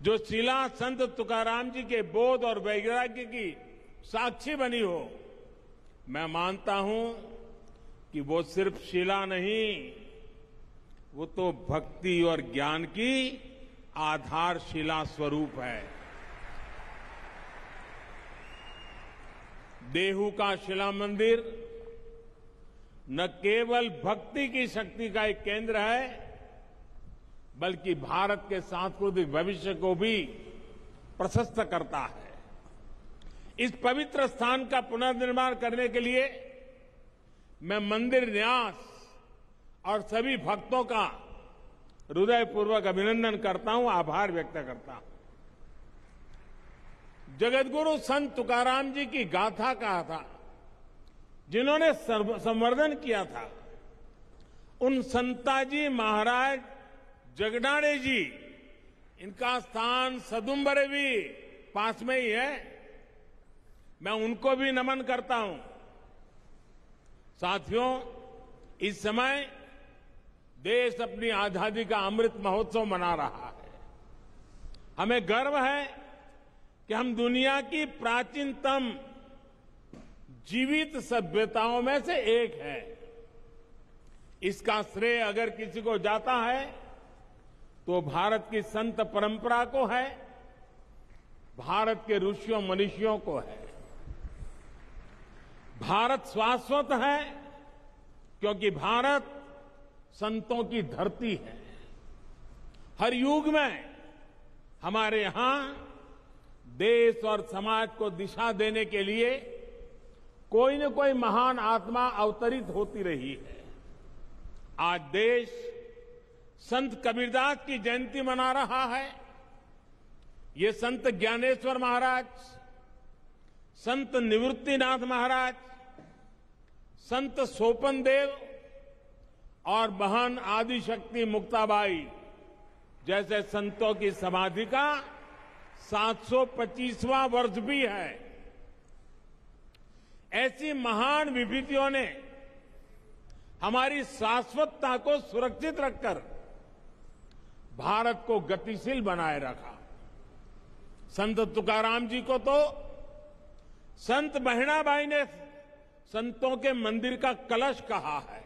जो शिला संत तुकाराम जी के बोध और वैराग्य की साक्षी बनी हो, मैं मानता हूं कि वो सिर्फ शिला नहीं, वो तो भक्ति और ज्ञान की आधारशिला स्वरूप है। देहू का शिला मंदिर न केवल भक्ति की शक्ति का एक केंद्र है, बल्कि भारत के सांस्कृतिक भविष्य को भी प्रशस्त करता है। इस पवित्र स्थान का पुनर्निर्माण करने के लिए मैं मंदिर न्यास और सभी भक्तों का हृदयपूर्वक अभिनंदन करता हूं, आभार व्यक्त करता हूं। जगतगुरु संत तुकाराम जी की गाथा कहा था, जिन्होंने संवर्धन किया था, उन संताजी महाराज जगडाणे जी, इनका स्थान सदुम्बरे भी पास में ही है। मैं उनको भी नमन करता हूं। साथियों, इस समय देश अपनी आजादी का अमृत महोत्सव मना रहा है। हमें गर्व है कि हम दुनिया की प्राचीनतम जीवित सभ्यताओं में से एक है। इसका श्रेय अगर किसी को जाता है तो भारत की संत परंपरा को है, भारत के ऋषियों मनीषियों को है। भारत शाश्वत है क्योंकि भारत संतों की धरती है। हर युग में हमारे यहां देश और समाज को दिशा देने के लिए कोई न कोई महान आत्मा अवतरित होती रही है। आज देश संत कबीरदास की जयंती मना रहा है। ये संत ज्ञानेश्वर महाराज, संत निवृत्तिनाथ महाराज, संत सोपन देव और महान आदिशक्ति मुक्ताबाई जैसे संतों की समाधि का 725वां वर्ष भी है। ऐसी महान विभूतियों ने हमारी शाश्वतता को सुरक्षित रखकर भारत को गतिशील बनाए रखा। संत तुकाराम जी को तो संत बहिणाबाई ने संतों के मंदिर का कलश कहा है।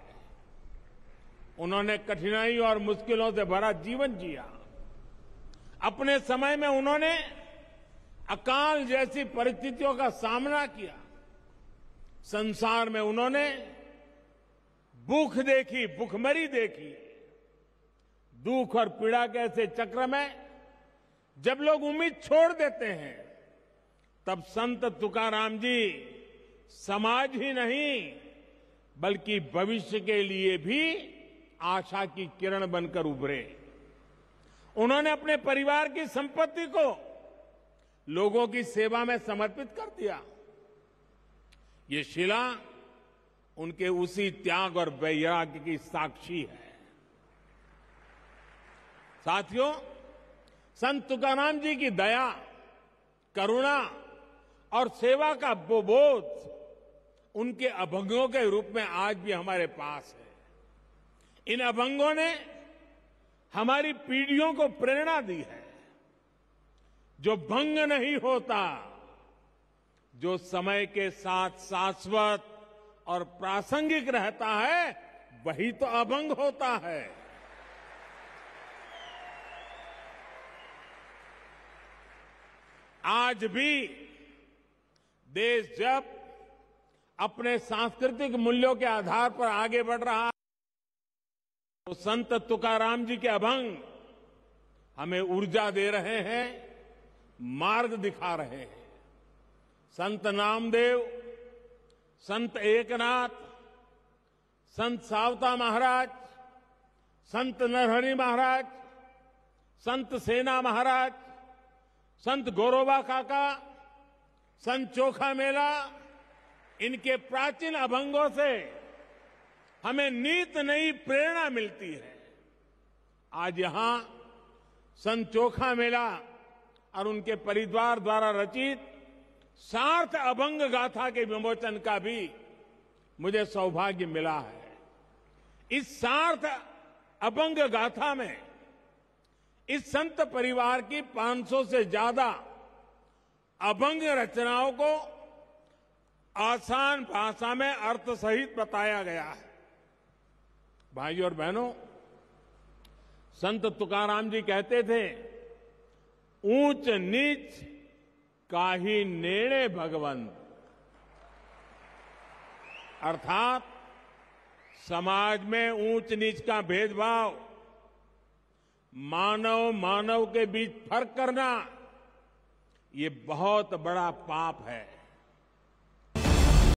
उन्होंने कठिनाई और मुश्किलों से भरा जीवन जिया। अपने समय में उन्होंने अकाल जैसी परिस्थितियों का सामना किया। संसार में उन्होंने भूख देखी, भूखमरी देखी। दुख और पीड़ा के ऐसे चक्र में जब लोग उम्मीद छोड़ देते हैं, तब संत तुकाराम जी समाज ही नहीं बल्कि भविष्य के लिए भी आशा की किरण बनकर उभरे। उन्होंने अपने परिवार की संपत्ति को लोगों की सेवा में समर्पित कर दिया। ये शिला उनके उसी त्याग और वैराग्य की साक्षी है। साथियों, संत तुकाराम जी की दया, करुणा और सेवा का वो बोध उनके अभंगों के रूप में आज भी हमारे पास है। इन अभंगों ने हमारी पीढ़ियों को प्रेरणा दी है। जो भंग नहीं होता, जो समय के साथ शाश्वत और प्रासंगिक रहता है, वही तो अभंग होता है। आज भी देश जब अपने सांस्कृतिक मूल्यों के आधार पर आगे बढ़ रहा है, तो संत तुकाराम जी के अभंग हमें ऊर्जा दे रहे हैं, मार्ग दिखा रहे हैं। संत नामदेव, संत एकनाथ, संत सावता महाराज, संत नरहरि महाराज, संत सेना महाराज, संत गोरोबा काका, संत चोखा मेला, इनके प्राचीन अभंगों से हमें नित नई प्रेरणा मिलती है। आज यहां संत चोखा मेला और उनके परिवार द्वारा रचित सार्थ अभंग गाथा के विमोचन का भी मुझे सौभाग्य मिला है। इस सार्थ अभंग गाथा में इस संत परिवार की 500 से ज्यादा अभंग रचनाओं को आसान भाषा में अर्थ सहित बताया गया है। भाइयों और बहनों, संत तुकाराम जी कहते थे, ऊंच नीच काहि नेड़े भगवंत, अर्थात समाज में ऊंच नीच का भेदभाव, मानव मानव के बीच फर्क करना, ये बहुत बड़ा पाप है।